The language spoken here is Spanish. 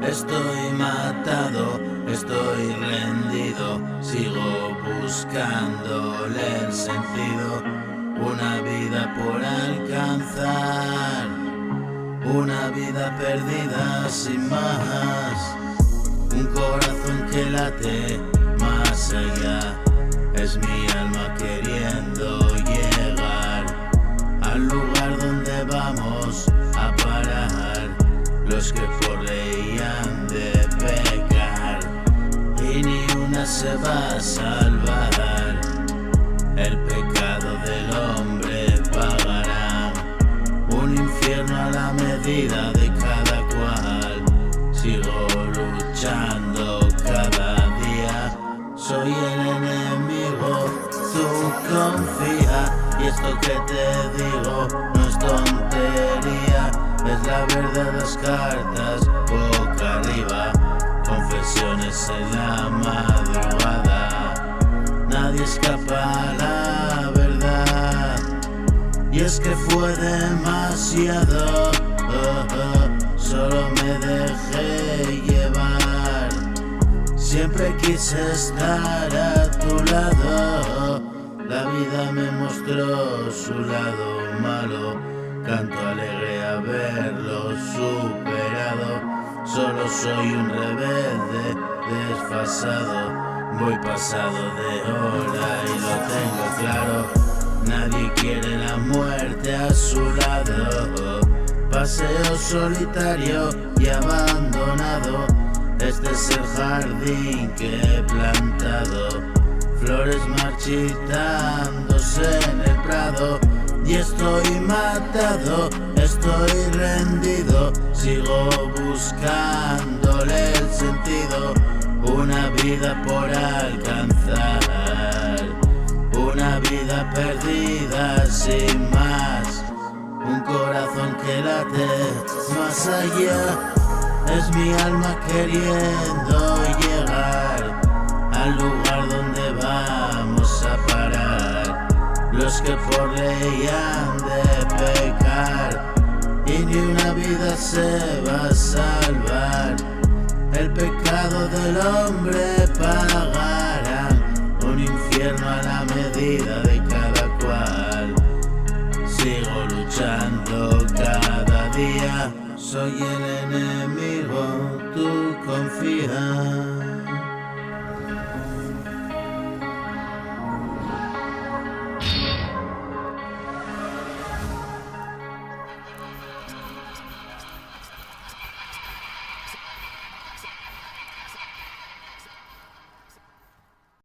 Estoy matado, estoy rendido, sigo buscándole el sentido. Una vida por alcanzar, una vida perdida sin más. Un corazón que late más allá, es mi alma queriendo llegar al lugar donde vamos a parar. Los que por ley han de pecar y ni una se va a salvar. El pecado del hombre pagará un infierno a la medida de cada cual. Sigo luchando cada día, soy el enemigo, tú confía. Y esto que te digo no es tontería, es la verdad, las cartas boca arriba, confesiones en la madrugada. Nadie escapa a la verdad, y es que fue demasiado, solo me dejé llevar. Siempre quise estar a tu lado, la vida me mostró su lado malo. Canto alegre haberlo superado, solo soy un rebelde desfasado. Voy pasado de hora y lo tengo claro, nadie quiere la muerte a su lado. Paseo solitario y abandonado, este es el jardín que he plantado. Flores marchitándose en el prado, y estoy matado, estoy rendido, sigo buscándole el sentido. Una vida por alcanzar, una vida perdida sin más. Un corazón que late más allá, es mi alma queriendo llegar al lugar donde vamos a parar. Los que por ley han de pecar y ni una vida se va a salvar. El pecado del hombre pagará un infierno a la medida de cada cual. Sigo luchando cada día, soy el enemigo, tú confía.